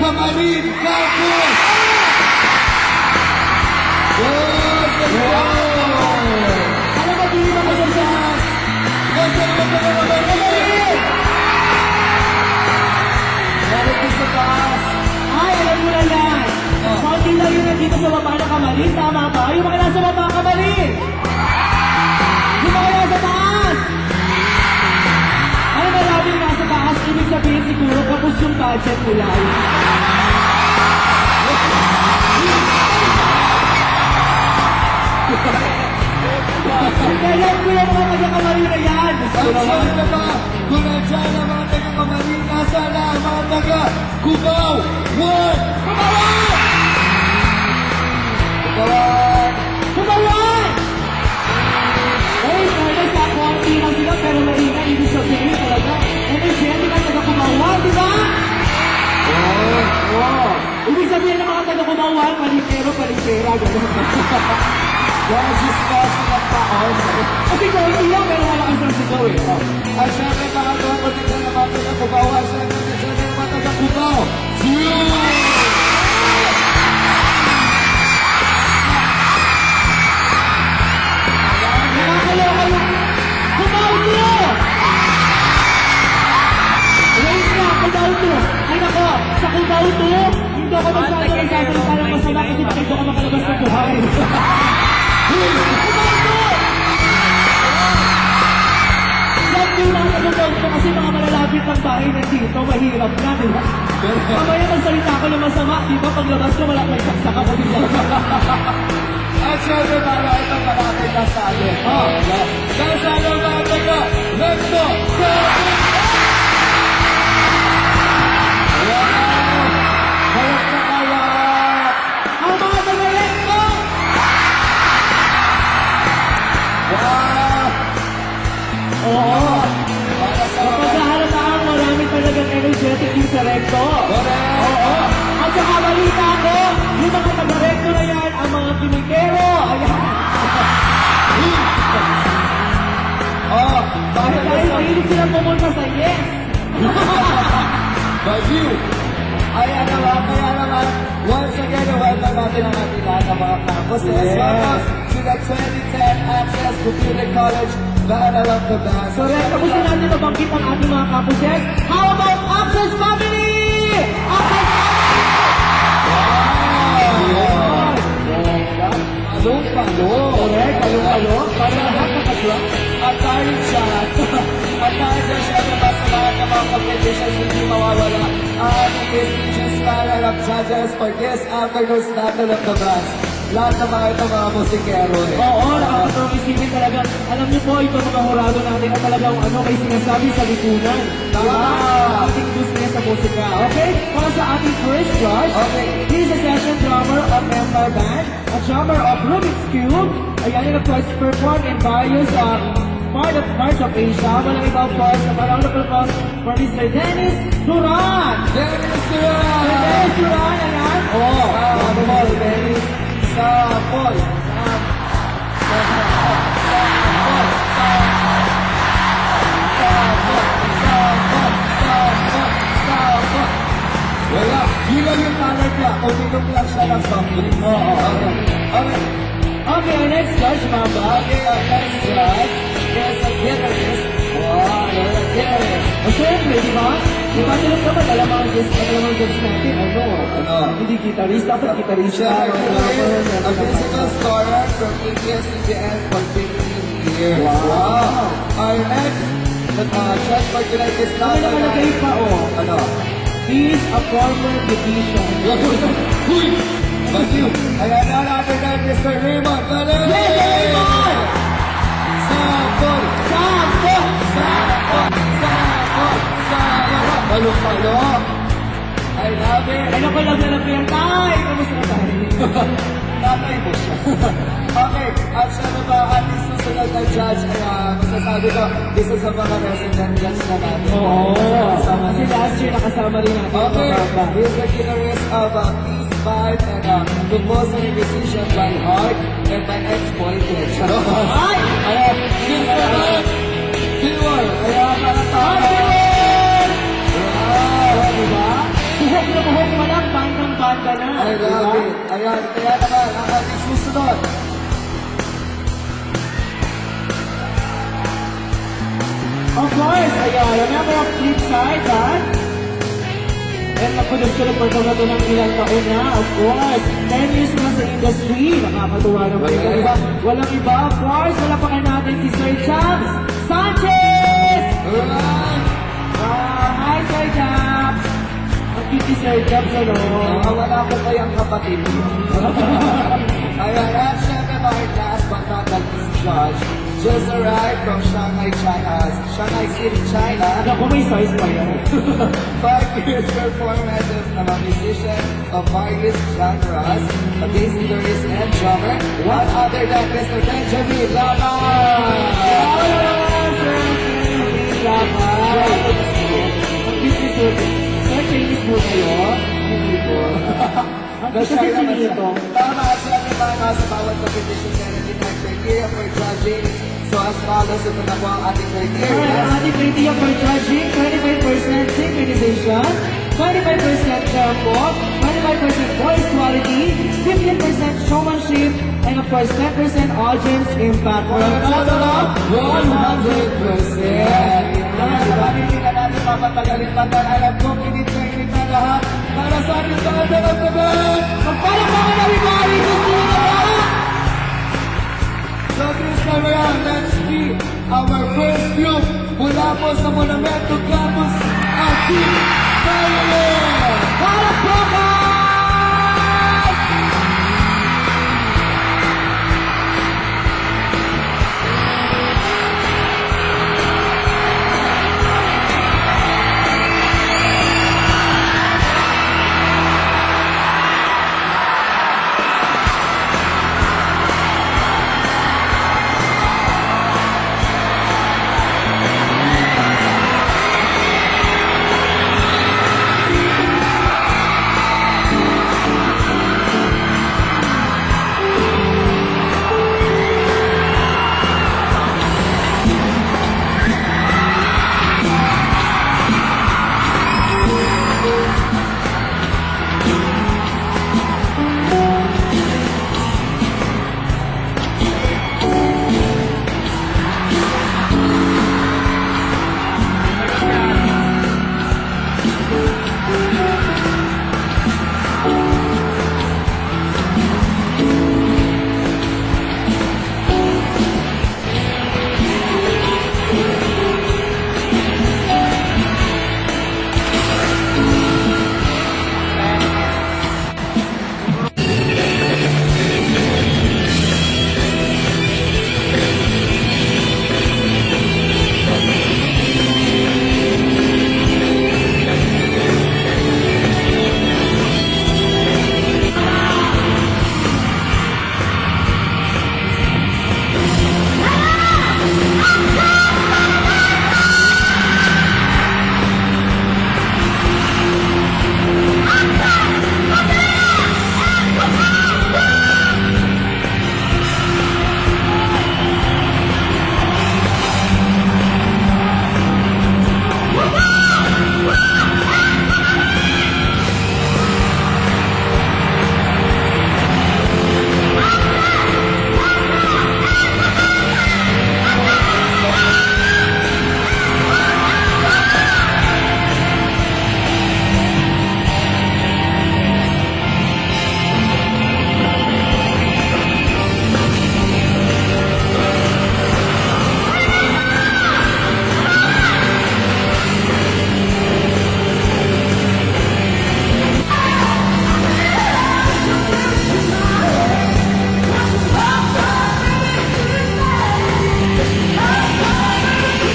Camarin Campus! Alam mo, hindi naman masasas. Camarin! Meron din sa taas. Ay, alam mo na yan. Konti lang yun nandito sa baba na Camarin. Tama ba? Yung mga nasa baba, Camarin! Yung mga nasa taas! Ay, maraming nasa taas. Ibig sabihin siguro, kapos yung budget nila. Kaya ko yung mga taga-Camarin na yan. Saan ka ba? Kung nandiyan ang mga taga-Camarin, nasa na ang mga taga-Cubao? One! Kumawan! Kubawan! Kumawan! Ay, sorry sa konti lang sila, pero maingay. Ibig sabihin talaga. Energetic ang taga-Kumawan, di ba? Oo. Ibig sabihin ng mga taga-Kumawan, palipero, gano'n. Dahil discussing ang taon. Kasi konti lang, pero malakas ng sigaw eh. At syempre, mga doon, patigyan ng mga taga-Cubao. At syempre, nandiyan ang mga taga-Cubao. Nakakaloka yung Cubao to! Wait na, Cubao to! Ay nako, sa Cubao to, hindi ako magsasalita ng masama kasi bakit ako makalabas ng buhay. Cubao to! Love yung mga Cubao to kasi mga malalapit ng bahay nandito, mahirap na, di ba? Mamaya magsalita ko ng masama, di ba? Paglabas ko, wala may saksa ka pa din. At syempre, para ito makakita sa atin. Dahil sa ano mga taga, let's go! Kawak na kawak! Ang mga taga-Recto! Wow! Oo! Para sa Kapag mga... nahalataan, marami talagang energetic yung sa Recto. Correct! Oo! At saka balita ko, yung mga taga-Recto na yan, ang mga kinikero. Ayan! Dahil mahilig silang pumunta sa yes. Bajiw! Kaya naman, once again, welcome natin ang ating lahat ng mga campuses. Yes. Welcome to the 2010 Access Computer College Battle of the Bands. Correct. Tapos na natin nabanggit ang ating mga campuses. How about Access Family? Access Palong-palo. Correct. Palo-palo. Para lahat nakadrop. At dahil dyan siya naman sa lahat ng mga competitions hindi mawawala ang ating prestigious panel of judges for this afternoon's Battle of the Bands. Lahat ng mga ito mga musikero eh. Oo, nakakatawang isipin talaga. Alam niyo po, ito mga hurado natin na talagang may sinasabi sa lipunan. Tama! Ang ating gusto sa musika. Okay? Para sa ating first judge, Okay. he is a session drummer of Empire Band, a drummer of Rubik's Cube. Ayan yung nag-perform in various parts of Asia. Walang iba po sa round of applause for Mr. Dennis Duran. Dennis Duran! Dennis Duran, ayan. Sample! Dennis. Sample! Wala. Yun lang yung talent niya. Uminom lang siya ng something. Oo. Okay. Okay, our next judge, Mamba. Okay, our next judge is a guitarist. Wow, you're a guitarist. O syempre, di ba? Di ba nila naman, alam mga judge natin, Ano? Hindi gitarist, dapat gitarist siya. A musical scholar from ABS-CBN for 15 years. Wow. Our next judge for tonight is Ano nakalagay pa, Ano? He is a former division. Huy! Bagiw! Ayan na natin na Mr. Raymond. Galing! Yes, Raymond! Sample! Sample! Sample! Palo-palo! I love it! Ay, naku, love na yan. Tay! Kamusta na tayo? Tatay mo siya. Okay, at siya na ba ating susunod na judge ay masasabi ko, isa sa mga resident judge na natin. Kasi last year nakasama rin natin. Okay, he's the guitarist of Peace Vibe and composer and musician by heart and by ex-boyfriend. Ay! Ayan, he's the man. Silver! Ayan, para tayo. Wow! Diba? Buhok na buhok pala. Ayan, kaya naman ang ating susunod. Of course, ayan, remember ang flip side, ha? And napulis ko na po ito ng ilang taon na, of course. 10 years na sa industry, nakakatuwa na po yun. Walang iba, of course, wala pa kayo natin si Sir James Sanchez! Alright! Hi, Sir James! Ang cute ni Sir James, ano? Wala ko kayang kapatid. Ayan, at syempre mga last but not the least, Josh, just arrived from Shanghai, China, Shanghai City, China. Naku, may size pa yan. 5 years performances of a musician of various genres, a bass guitarist and drummer, one other than Mr. Benjamin Lamar. Sir Benjamin Lamar. Ang cute ni Sir Benjamin. Sir, Chinese po kayo? Hindi po. Ang cute kasi Chinito. Tama, at syempre mga nasa bawat competition meron din ang criteria for judging. So as follows, ito na po ang ating criteria. Ang ating criteria for judging, 25% synchronization, 25% tempo, 25% voice quality, 15% showmanship, and of course 10% audience impact. For a total of 100%. Hindi na natin papatagalin pa dahil alam ko, init na lahat para sa ating Thunder of the Band! Magpalakpakan na everybody! Gusto nyo na ba? So this time around, let's meet our first group mula po sa Monumento Campus, ang Team Violet!